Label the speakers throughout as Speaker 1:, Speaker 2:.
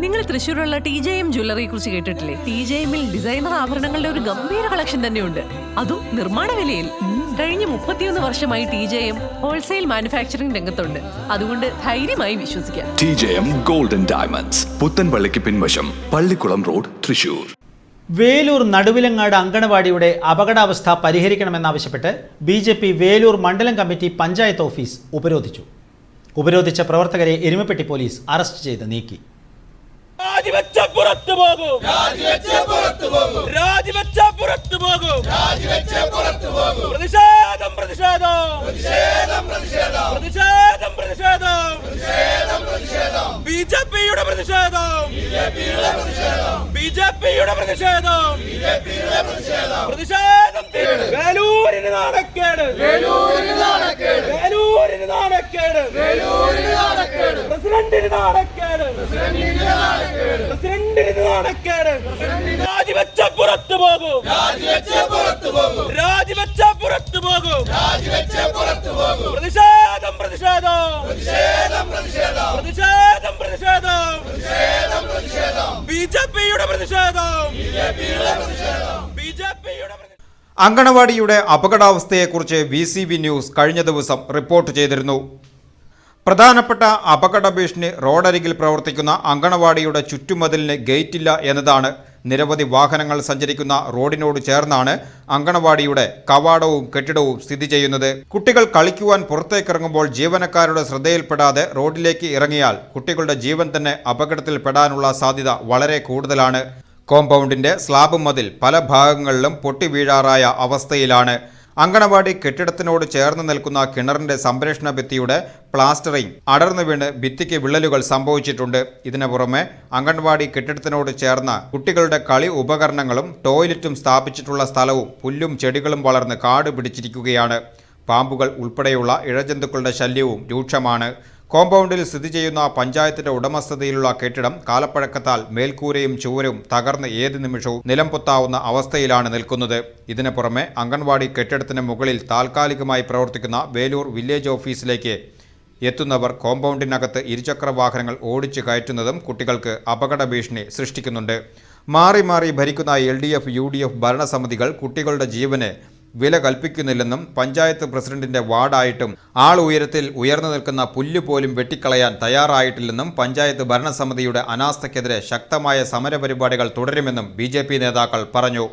Speaker 1: നിങ്ങൾ തൃശ്ശൂരുള്ള TJM ജ്വല്ലറിയെ കുറിച്ച് കേട്ടിട്ടില്ലേ? TJMൽ ഡിസൈനർ ആഭരണങ്ങളുടെ ഒരു ഗംഭീര കളക്ഷൻ തന്നെയുണ്ട്, അതും നിർമ്മാണ വിലയിൽ. കഴിഞ്ഞ 31 വർഷമായി TJM ഹോൾസെയിൽ മാനുഫാക്ചറിംഗ് രംഗത്തുണ്ട്. അതുകൊണ്ട് ധൈര്യമായി വിശ്വസിക്കാം.
Speaker 2: TJM ഗോൾഡൻ ഡയമണ്ട്സ്, പുത്തൻപള്ളിക്ക് പിൻവശം, പള്ളിക്കുളം റോഡ്, തൃശ്ശൂർ.
Speaker 3: വേലൂർ നടുവിലങ്ങാട് അങ്കണവാടിയുടെ അപകടാവസ്ഥ പരിഹരിക്കണമെന്നാവശ്യപ്പെട്ട് BJP വേലൂർ മണ്ഡലം കമ്മിറ്റി പഞ്ചായത്ത് ഓഫീസ് ഉപരോധിച്ചു. ഉപരോധിച്ച പ്രവർത്തകരെ എരുമപ്പെട്ടി പോലീസ് അറസ്റ്റ് ചെയ്ത് നീക്കി.
Speaker 4: ബിജെപിയുടെ പ്രതിഷേധം, ബിജെപിയുടെ പ്രതിഷേധം, പ്രതിഷേധം. വേലൂരിന് നാണക്കേട്, വേലൂരിന് നാണക്കേട്, വേലൂരിന് നാണക്കേട്, വേലൂരിന് നാണക്കേട്, പ്രസിഡന്റിന് നാണക്കേട്, പ്രസിഡന്റിന് നാണക്കേട്, പ്രസിഡന്റിന് നാണക്കേട്. രാജിവെച്ച പുറത്തു പോകും, രാജിവെച്ച പുറത്തു പോകും, രാജിവെച്ച പുറത്തു പോകും, രാജിവെച്ച പുറത്തു പോകും. പ്രതിഷേധം, പ്രതിഷേധം, പ്രതിഷേധം, പ്രതിഷേധം, പ്രതിഷേധം, പ്രതിഷേധം, പ്രതിഷേധം, പ്രതിഷേധം. ബിജെപിയുടെ പ്രതിഷേധം, ബിജെപിയുടെ പ്രതിഷേധം, ബിജെപിയുടെ.
Speaker 5: അങ്കണവാടിയുടെ അപകടാവസ്ഥയെക്കുറിച്ച് VCV ന്യൂസ് കഴിഞ്ഞ ദിവസം റിപ്പോർട്ട് ചെയ്തിരുന്നു. പ്രധാനപ്പെട്ട അപകട ഭീഷണി റോഡരികിൽ പ്രവർത്തിക്കുന്ന അങ്കണവാടിയുടെ ചുറ്റുമതിലിന് ഗേറ്റില്ല എന്നതാണ്. നിരവധി വാഹനങ്ങൾ സഞ്ചരിക്കുന്ന റോഡിനോട് ചേർന്നാണ് അങ്കണവാടിയുടെ കവാടവും കെട്ടിടവും സ്ഥിതി ചെയ്യുന്നത്. കുട്ടികൾ കളിക്കുവാൻ പുറത്തേക്കിറങ്ങുമ്പോൾ ജീവനക്കാരുടെ ശ്രദ്ധയിൽപ്പെടാതെ റോഡിലേക്ക് ഇറങ്ങിയാൽ കുട്ടികളുടെ ജീവൻ തന്നെ അപകടത്തിൽപ്പെടാനുള്ള സാധ്യത വളരെ കൂടുതലാണ്. കോമ്പൗണ്ടിന്റെ സ്ലാബ് മതിൽ പല ഭാഗങ്ങളിലും പൊട്ടി വീഴാറായ അവസ്ഥയിലാണ്. അങ്കണവാടി കെട്ടിടത്തിനോട് ചേർന്ന് നിൽക്കുന്ന കിണറിന്റെ സംരക്ഷണ ഭിത്തിയുടെ പ്ലാസ്റ്ററിംഗ് അടർന്നു വീണ് ഭിത്തിക്ക് വിള്ളലുകൾ സംഭവിച്ചിട്ടുണ്ട്. ഇതിനു പുറമെ അങ്കണവാടി കെട്ടിടത്തിനോട് ചേർന്ന കുട്ടികളുടെ കളി ഉപകരണങ്ങളും ടോയ്ലറ്റും സ്ഥാപിച്ചിട്ടുള്ള സ്ഥലവും പുല്ലും ചെടികളും വളർന്ന് കാട് പിടിച്ചിരിക്കുകയാണ്. പാമ്പുകൾ ഉൾപ്പെടെയുള്ള ഇഴജന്തുക്കളുടെ ശല്യവും രൂക്ഷമാണ്. കോമ്പൗണ്ടിൽ സ്ഥിതി ചെയ്യുന്ന പഞ്ചായത്തിന്റെ ഉടമസ്ഥതയിലുള്ള കെട്ടിടം കാലപ്പഴക്കത്താൽ മേൽക്കൂരയും ചുവരും തകർന്ന് ഏത് നിമിഷവും നിലം പൊത്താവുന്ന അവസ്ഥയിലാണ് നിൽക്കുന്നത്. ഇതിനു പുറമെ അംഗൻവാടി കെട്ടിടത്തിന് മുകളിൽ താൽക്കാലികമായി പ്രവർത്തിക്കുന്ന വേലൂർ വില്ലേജ് ഓഫീസിലേക്ക് എത്തുന്നവർ കോമ്പൗണ്ടിനകത്ത് ഇരുചക്ര വാഹനങ്ങൾ ഓടിച്ചു കയറ്റുന്നതും കുട്ടികൾക്ക് അപകട ഭീഷണി സൃഷ്ടിക്കുന്നുണ്ട്. മാറി മാറി ഭരിക്കുന്ന LDF UDF ഭരണസമിതികൾ കുട്ടികളുടെ ജീവന് വില കൽപ്പിക്കുന്നില്ലെന്നും പഞ്ചായത്ത് പ്രസിഡന്റിന്റെ വാർഡായിട്ടും ഉയരത്തിൽ ഉയർന്നു നിൽക്കുന്ന പുല്ല് പോലും വെട്ടിക്കളയാൻ തയ്യാറായിട്ടില്ലെന്നും പഞ്ചായത്ത് ഭരണസമിതിയുടെ അനാസ്ഥയ്ക്കെതിരെ ശക്തമായ സമരപരിപാടികൾ തുടരുമെന്നും BJP നേതാക്കൾ പറഞ്ഞു.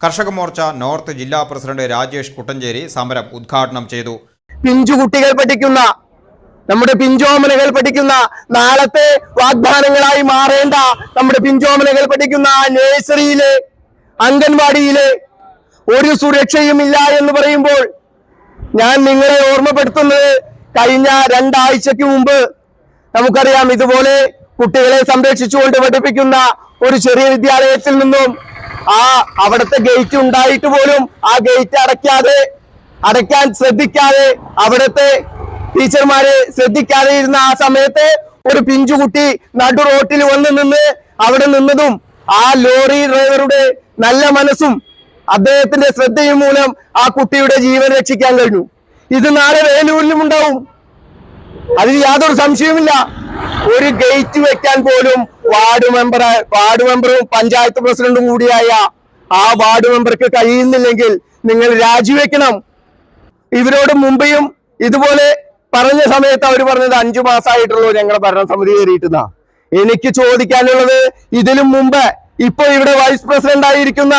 Speaker 5: കർഷക മോർച്ച നോർത്ത് ജില്ലാ പ്രസിഡന്റ് രാജേഷ് കുട്ടഞ്ചേരി സമരം ഉദ്ഘാടനം ചെയ്തു.
Speaker 6: പിഞ്ചുകുട്ടികൾ പഠിക്കുന്ന, നമ്മുടെ പിഞ്ചോമനകൾ പഠിക്കുന്ന, നാളത്തെ വാഗ്ദാനങ്ങളായി മാറേണ്ട നമ്മുടെ പിഞ്ചോമനകൾ പഠിക്കുന്ന നഴ്സറിയിലെ, അംഗൻവാടിയിലെ ഒരു സുരക്ഷയുമില്ല എന്ന് പറയുമ്പോൾ ഞാൻ നിങ്ങളെ ഓർമ്മപ്പെടുത്തുന്നത്, കഴിഞ്ഞ 2 ആഴ്ചയ്ക്ക് മുമ്പ് നമുക്കറിയാം, ഇതുപോലെ കുട്ടികളെ സംരക്ഷിച്ചുകൊണ്ട് പഠിപ്പിക്കുന്ന ഒരു ചെറിയ വിദ്യാലയത്തിൽ നിന്നും അവിടുത്തെ ഗേറ്റ് ഉണ്ടായിട്ട് പോലും ആ ഗേറ്റ് അടയ്ക്കാൻ ശ്രദ്ധിക്കാതെ, അവിടുത്തെ ടീച്ചർമാരെ ശ്രദ്ധിക്കാതെ ഇരുന്ന ആ സമയത്ത് ഒരു പിഞ്ചുകുട്ടി നടു റോട്ടിൽ വന്ന് നിന്ന് അവിടെ നിന്നതും ആ ലോറി ഡ്രൈവറുടെ നല്ല മനസ്സും അദ്ദേഹത്തിന്റെ ശ്രദ്ധയും മൂലം ആ കുട്ടിയുടെ ജീവൻ രക്ഷിക്കാൻ കഴിഞ്ഞു. ഇത് നാളെ വേലൂരിലും ഉണ്ടാവും, അതിൽ യാതൊരു സംശയവുമില്ല. ഒരു ഗേറ്റ് വെക്കാൻ പോലും വാർഡ് മെമ്പറും പഞ്ചായത്ത് പ്രസിഡന്റും കൂടിയായ ആ വാർഡ് മെമ്പർക്ക് കഴിയുന്നില്ലെങ്കിൽ നിങ്ങൾ രാജിവെക്കണം. ഇവരോട് മുമ്പെയും ഇതുപോലെ പറഞ്ഞ സമയത്ത് അവർ പറഞ്ഞത് 5 മാസമായിട്ടുള്ളൂ ഞങ്ങളുടെ ഭരണസമിതി കയറിയിട്ടുന്ന. എനിക്ക് ചോദിക്കാനുള്ളത്, ഇതിലും മുമ്പ് ഇപ്പൊ ഇവിടെ വൈസ് പ്രസിഡന്റ് ആയിരിക്കുന്ന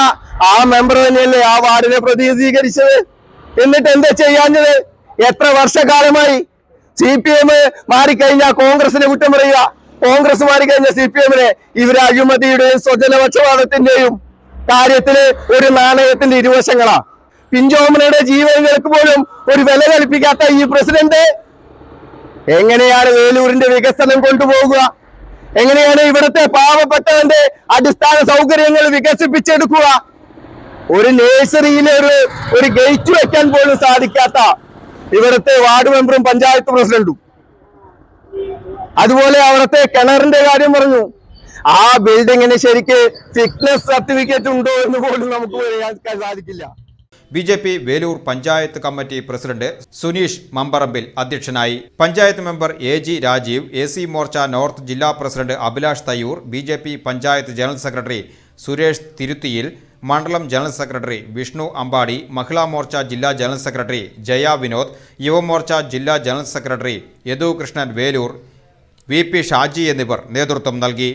Speaker 6: ആ മെമ്പർ തന്നെയല്ലേ ആ വാർഡിനെ പ്രതിനിധീകരിച്ചത്? എന്നിട്ട് എന്താ ചെയ്യാഞ്ഞത്? എത്ര വർഷകാലമായി CPM മാറിക്കഴിഞ്ഞാൽ കോൺഗ്രസിനെ കുറ്റം പറയുക, കോൺഗ്രസ് മാറിക്കഴിഞ്ഞാൽ CPMനെ ഇവര് അഴിമതിയുടെയും സ്വജനപക്ഷപാതത്തിന്റെയും കാര്യത്തില് ഒരു നാണയത്തിന്റെ ഇരുവശങ്ങളാ. പിഞ്ചോമനയുടെ ജീവനുകൾക്ക് പോലും ഒരു വില കൽപ്പിക്കാത്ത ഈ പ്രസിഡന്റ് എങ്ങനെയാണ് വേലൂരിന്റെ വികസനം കൊണ്ടുപോകുക? എങ്ങനെയാണ് ഇവിടുത്തെ പാവപ്പെട്ടവന്റെ അടിസ്ഥാന സൗകര്യങ്ങൾ വികസിപ്പിച്ചെടുക്കുക? ഒരു നഴ്സറിയിലെ ഒരു ഗേറ്റ് വെക്കാൻ പോലും സാധിക്കാത്ത ഇവിടുത്തെ വാർഡ് മെമ്പറും പഞ്ചായത്ത് പ്രസിഡന്റും. അതുപോലെ അവിടുത്തെ കിണറിന്റെ കാര്യം പറഞ്ഞു. ആ ബിൽഡിങ്ങിന് ശരിക്ക് ഫിറ്റ്നസ് സർട്ടിഫിക്കറ്റ് ഉണ്ടോ എന്ന് പോലും നമുക്ക് പറയാൻ സാധിക്കില്ല.
Speaker 5: BJP Velur panchayat committee president Suneesh Mambarambil അധ്യക്ഷനായി. Panchayat member AG Rajeev, AC Morcha north ജില്ലാ president Abhilash Thayyur, BJP panchayat general secretary Suresh Thiruthiyil, മണ്ഡലം ജനറൽ സെക്രട്ടറി വിഷ്ണു അമ്പാടി, മഹിളാ മോർച്ച ജില്ലാ ജനറൽ സെക്രട്ടറി ജയ വിനോദ്, യുവമോർച്ച ജില്ലാ general secretary Yadu Krishnan Velur, VP Shaji എന്നിവർ നേതൃത്വം നൽകി.